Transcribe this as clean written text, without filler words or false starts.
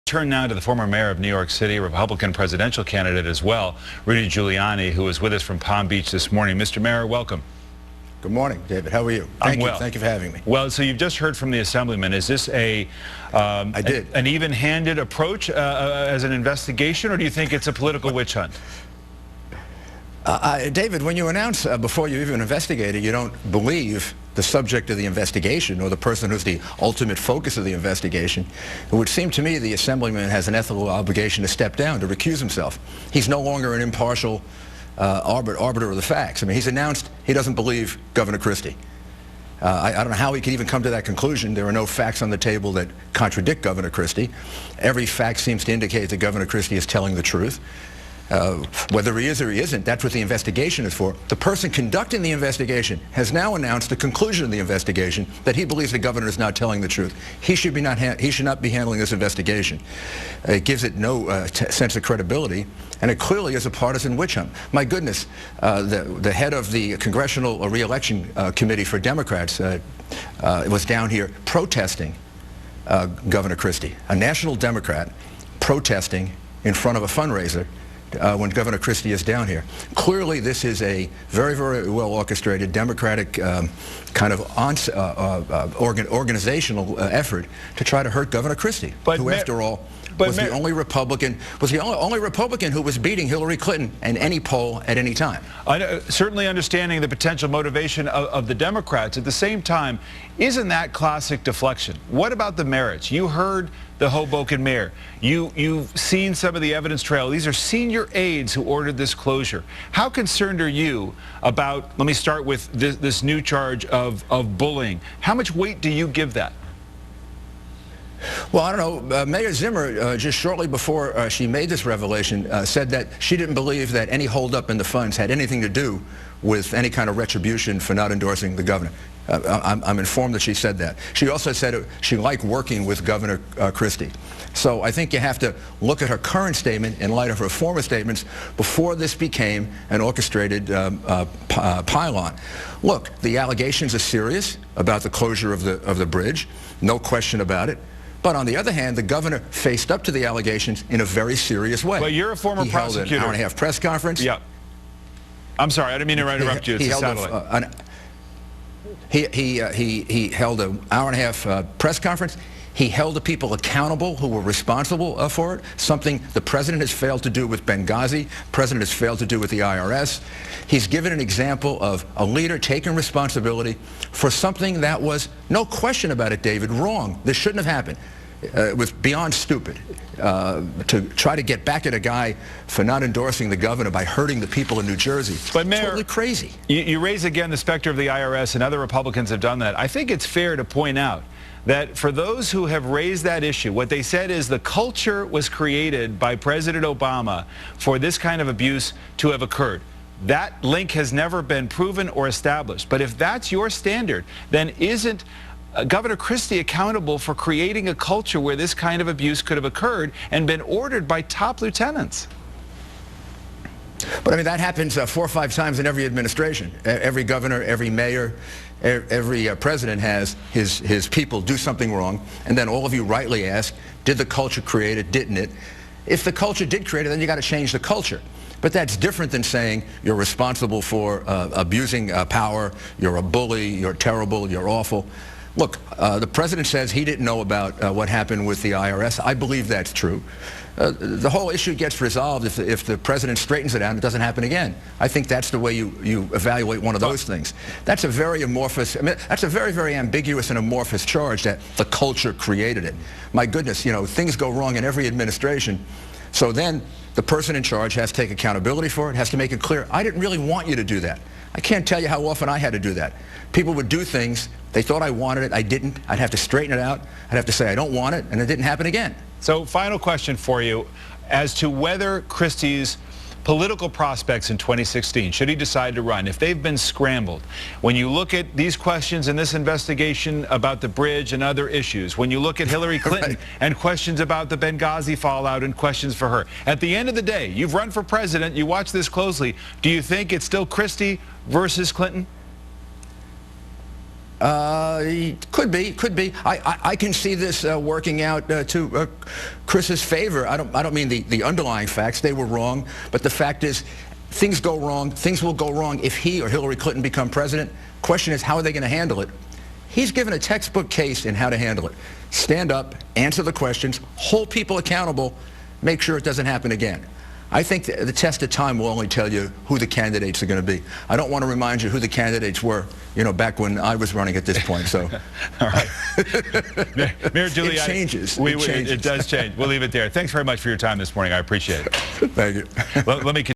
Turn now to the former mayor of New York City, Republican presidential candidate as well, Rudy Giuliani, who is with us from Palm Beach this morning. Mr. Mayor, welcome. Good morning, David. How are you? I'm well. Thank you for having me. Well, so you've just heard from the Assemblyman. Is this an even-handed approach as an investigation, or do you think it's a political witch hunt? David, when you announce before you even investigate it, you don't believe the subject of the investigation or the person who's the ultimate focus of the investigation, it would seem to me the Assemblyman has an ethical obligation to step down, to recuse himself. He's no longer an impartial arbiter of the facts. I mean, he's announced he doesn't believe Governor Christie. I don't know how he could even come to that conclusion. There are no facts on the table that contradict Governor Christie. Every fact seems to indicate that Governor Christie is telling the truth. Whether he is or he isn't, that's what the investigation is for. The person conducting the investigation has now announced the conclusion of the investigation that he believes the governor is not telling the truth. He should not be handling this investigation. It gives it no sense of credibility, and it clearly is a partisan witch hunt. My goodness, the head of the Congressional Re-Election Committee for Democrats was down here protesting Governor Christie, a national Democrat protesting in front of a fundraiser when Governor Christie is down here. Clearly, this is a very, very well orchestrated Democratic kind of organizational effort to try to hurt Governor Christie, who, after all, was the only Republican who was beating Hillary Clinton in any poll at any time. Certainly understanding the potential motivation of the Democrats. At the same time, isn't that classic deflection? What about the merits? You heard the Hoboken mayor. You've seen some of the evidence trail. These are senior aides who ordered this closure. How concerned are you about, let me start with this new charge of bullying. How much weight do you give that? Well, I don't know. Mayor Zimmer, just shortly before she made this revelation, said that she didn't believe that any holdup in the funds had anything to do with any kind of retribution for not endorsing the governor. I'm informed that she said that. She also said she liked working with Governor Christie. So I think you have to look at her current statement in light of her former statements before this became an orchestrated pylon. Look, the allegations are serious about the closure of the bridge, no question about it. But on the other hand, the governor faced up to the allegations in a very serious way. Well, you're a former prosecutor. He held an hour-and-a-half press conference. Yeah. I'm sorry, I didn't mean to interrupt you. It's a satellite. He held an hour-and-a-half press conference. He held the people accountable who were responsible for it, something the president has failed to do with Benghazi, the president has failed to do with the IRS. He's given an example of a leader taking responsibility for something that was, no question about it, David, wrong. This shouldn't have happened. It was beyond stupid to try to get back at a guy for not endorsing the governor by hurting the people in New Jersey. But Mayor, totally crazy. You raise again the specter of the IRS, and other Republicans have done that. I think it's fair to point out that for those who have raised that issue, what they said is the culture was created by President Obama for this kind of abuse to have occurred. That link has never been proven or established. But if that's your standard, then isn't Governor Christie accountable for creating a culture where this kind of abuse could have occurred and been ordered by top lieutenants? But I mean, that happens 4 or 5 times in every administration. Every governor, every mayor, every president has his people do something wrong, and then all of you rightly ask, did the culture create it, didn't it? If the culture did create it, then you got to change the culture. But that's different than saying you're responsible for abusing power, you're a bully, you're terrible, you're awful. Look, the president says he didn't know about what happened with the IRS. I believe that's true. The whole issue gets resolved if the president straightens it out and it doesn't happen again. I think that's the way you evaluate one of those things. That's a very amorphous, I mean, that's a very, very ambiguous and amorphous charge that the culture created it. My goodness, you know, things go wrong in every administration. So then the person in charge has to take accountability for it, has to make it clear, I didn't really want you to do that. I can't tell you how often I had to do that. People would do things, they thought I wanted it, I didn't. I'd have to straighten it out. I'd have to say I don't want it, and it didn't happen again. So final question for you as to whether Christie's political prospects in 2016, should he decide to run, if they've been scrambled, when you look at these questions in this investigation about the bridge and other issues, when you look at Hillary Clinton right, and questions about the Benghazi fallout and questions for her, at the end of the day, you've run for president, you watch this closely, do you think it's still Christie versus Clinton? Could be. I can see this working out to Chris's favor. I don't mean the underlying facts. They were wrong. But the fact is, things go wrong. Things will go wrong if he or Hillary Clinton become president. Question is, how are they going to handle it? He's given a textbook case in how to handle it. Stand up, answer the questions, hold people accountable, make sure it doesn't happen again. I think the test of time will only tell you who the candidates are going to be. I don't want to remind you who the candidates were, back when I was running at this point. So, all right, Mayor Giuliani, it changes. It does change. We'll leave it there. Thanks very much for your time this morning. I appreciate it. Thank you. Let me.